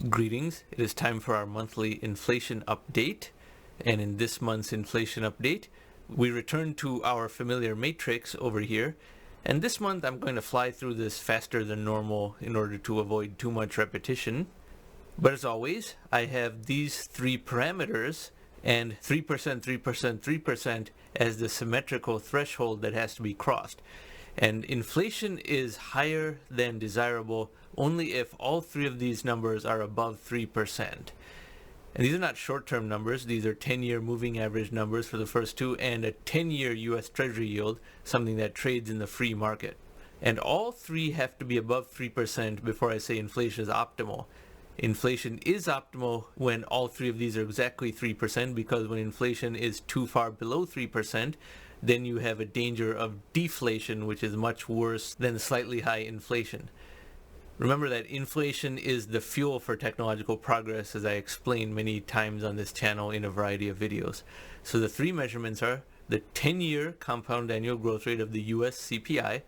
Greetings, it is time for our monthly inflation update, and in this month's inflation update, we return to our familiar matrix over here, and this month I'm going to fly through this faster than normal in order to avoid too much repetition. But as always, I have these three parameters and 3%, 3%, 3% as the symmetrical threshold that has to be crossed. And inflation is higher than desirable only if all three of these numbers are above 3%. And these are not short-term numbers, these are 10-year moving average numbers for the first two and a 10-year US Treasury yield, something that trades in the free market. And all three have to be above 3% before I say inflation is optimal. Inflation is optimal when all three of these are exactly 3%, because when inflation is too far below 3%, then you have a danger of deflation, which is much worse than slightly high inflation. Remember that inflation is the fuel for technological progress, as I explained many times on this channel in a variety of videos. So the three measurements are the 10-year compound annual growth rate of the US CPI,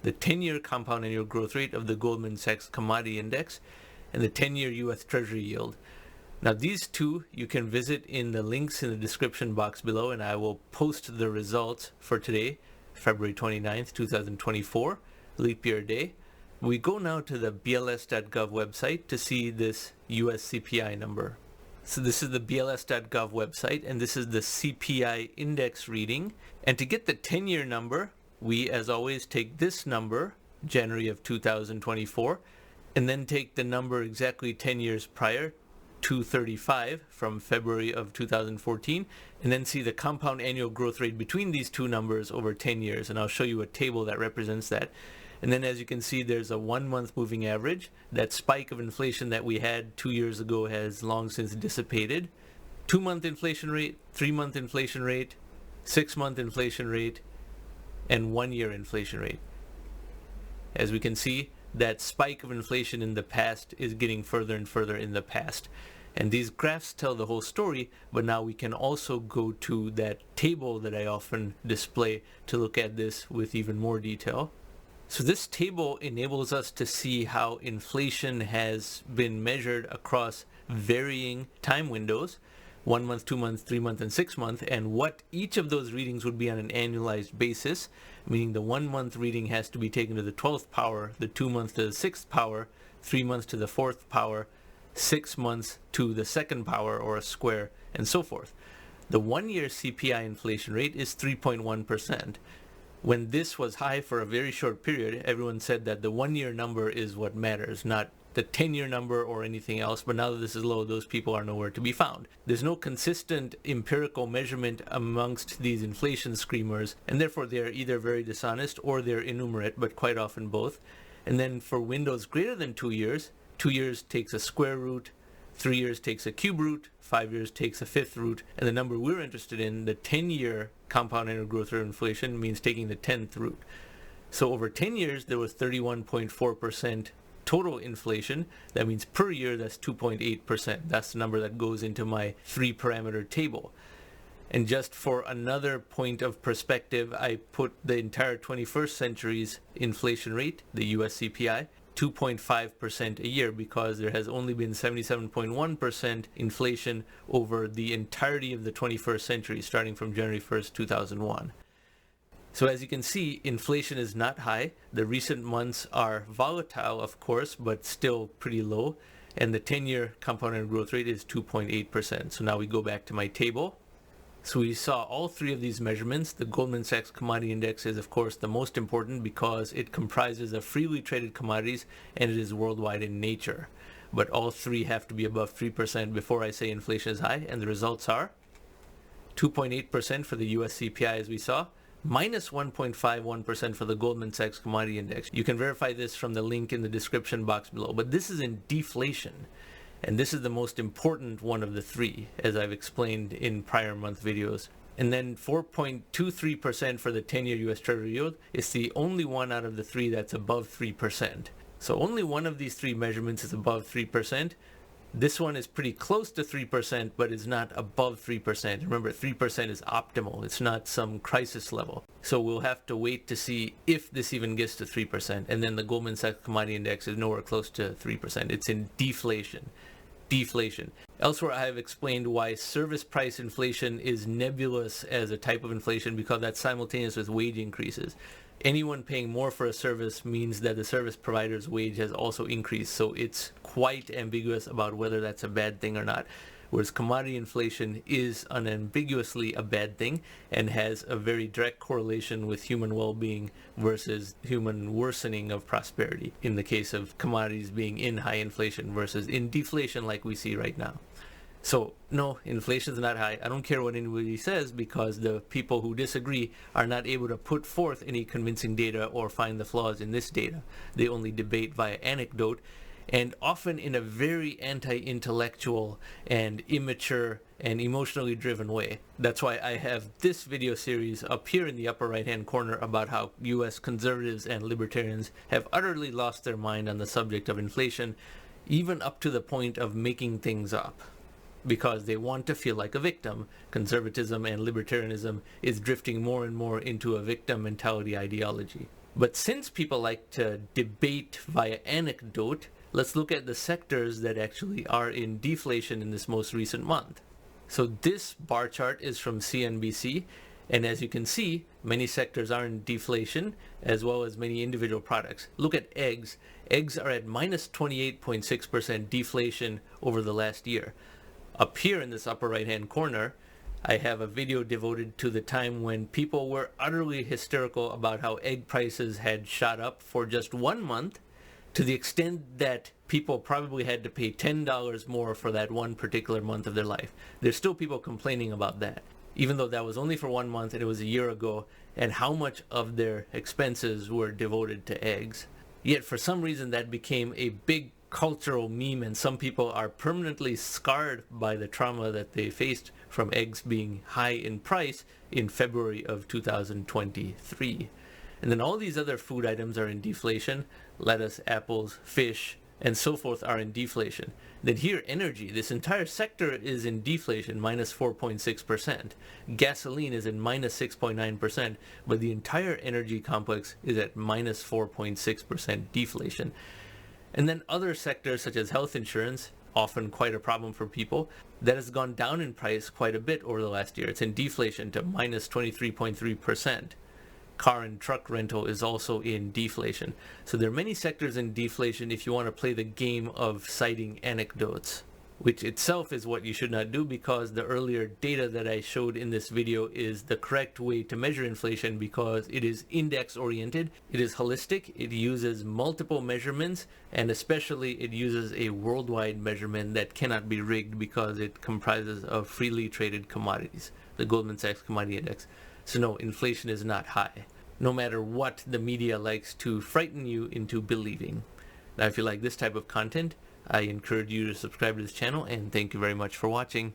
the 10-year compound annual growth rate of the Goldman Sachs Commodity Index, and the 10-year US Treasury yield. Now these two you can visit in the links in the description box below, and I will post the results for today, February 29th, 2024, leap year day. We go now to the bls.gov website to see this US CPI number. So this is the bls.gov website, and this is the CPI index reading. And to get the 10-year number, we, as always, take this number, January of 2024, and then take the number exactly 10 years prior, 235 from February of 2014, and then see the compound annual growth rate between these two numbers over 10 years. And I'll show you a table that represents that. And then as you can see, there's a 1-month moving average. That spike of inflation that we had 2 years ago has long since dissipated. 2-month inflation rate, 3-month inflation rate, 6-month inflation rate, and 1-year inflation rate. As we can see, that spike of inflation in the past is getting further and further in the past. And these graphs tell the whole story, but now we can also go to that table that I often display to look at this with even more detail. So this table enables us to see how inflation has been measured across varying time windows, 1 month, 2 months, 3 month, and 6 month, and what each of those readings would be on an annualized basis, meaning the 1 month reading has to be taken to the 12th power, the 2 months to the 6th power, 3 months to the 4th power, 6 months to the 2nd power, or a square, and so forth. The 1-year CPI inflation rate is 3.1%. When this was high for a very short period, everyone said that the 1-year number is what matters, not the 10-year number or anything else. But now that this is low, those people are nowhere to be found. There's no consistent empirical measurement amongst these inflation screamers, and therefore they are either very dishonest or they're innumerate, but quite often both. And then for windows greater than 2 years, 2 years takes a square root, 3 years takes a cube root, 5 years takes a fifth root, and the number we're interested in, the 10-year compound annual growth rate of inflation, means taking the 10th root. So over 10 years, there was 31.4% total inflation. That means per year, that's 2.8%. That's the number that goes into my 3-parameter table. And just for another point of perspective, I put the entire 21st century's inflation rate, the US CPI, 2.5% a year, because there has only been 77.1% inflation over the entirety of the 21st century, starting from January 1st, 2001. So as you can see, inflation is not high. The recent months are volatile, of course, but still pretty low. And the 10-year compound annual growth rate is 2.8%. So now we go back to my table. So we saw all three of these measurements. The Goldman Sachs Commodity Index is, of course, the most important because it comprises of freely traded commodities and it is worldwide in nature. But all three have to be above 3% before I say inflation is high, and the results are 2.8% for the US CPI, as we saw, minus 1.51% for the Goldman Sachs Commodity Index. You can verify this from the link in the description box below, but this is in deflation. And this is the most important one of the three, as I've explained in prior month videos. And then 4.23% for the 10-year US Treasury yield is the only one out of the three that's above 3%. So only one of these three measurements is above 3%. This one is pretty close to 3%, but is not above 3%. Remember, 3% is optimal. It's not some crisis level. So we'll have to wait to see if this even gets to 3%. And then the Goldman Sachs Commodity Index is nowhere close to 3%. It's in deflation. deflation. Elsewhere, I have explained why service price inflation is nebulous as a type of inflation because that's simultaneous with wage increases. Anyone paying more for a service means that the service provider's wage has also increased, so it's quite ambiguous about whether that's a bad thing or not. Whereas commodity inflation is unambiguously a bad thing and has a very direct correlation with human well-being versus human worsening of prosperity, in the case of commodities being in high inflation versus in deflation like we see right now. So, no, inflation is not high. I don't care what anybody says because the people who disagree are not able to put forth any convincing data or find the flaws in this data. They only debate via anecdote, and often in a very anti-intellectual and immature and emotionally driven way. That's why I have this video series up here in the upper right hand corner about how US conservatives and libertarians have utterly lost their mind on the subject of inflation, even up to the point of making things up, because they want to feel like a victim. Conservatism and libertarianism is drifting more and more into a victim mentality ideology. But since people like to debate via anecdote, let's look at the sectors that actually are in deflation in this most recent month. So this bar chart is from CNBC, and as you can see, many sectors are in deflation, as well as many individual products. Look at eggs. Eggs are at minus 28.6% deflation over the last year. Up here in this upper right-hand corner, I have a video devoted to the time when people were utterly hysterical about how egg prices had shot up for just 1 month, to the extent that people probably had to pay $10 more for that one particular month of their life. There's still people complaining about that, even though that was only for 1 month and it was a year ago, and how much of their expenses were devoted to eggs. Yet for some reason that became a big cultural meme, and some people are permanently scarred by the trauma that they faced from eggs being high in price in February of 2023. And then all these other food items are in deflation. Lettuce, apples, fish, and so forth are in deflation. Then here, energy. This entire sector is in deflation, minus 4.6%. Gasoline is in minus 6.9%, but the entire energy complex is at minus 4.6% deflation. And then other sectors such as health insurance, often quite a problem for people, that has gone down in price quite a bit over the last year. It's in deflation to minus 23.3%. Car and truck rental is also in deflation. So there are many sectors in deflation if you want to play the game of citing anecdotes, which itself is what you should not do, because the earlier data that I showed in this video is the correct way to measure inflation, because it is index oriented, it is holistic, it uses multiple measurements, and especially it uses a worldwide measurement that cannot be rigged because it comprises of freely traded commodities, the Goldman Sachs Commodity Index. So no, inflation is not high, no matter what the media likes to frighten you into believing. Now, if you like this type of content, I encourage you to subscribe to this channel, and thank you very much for watching.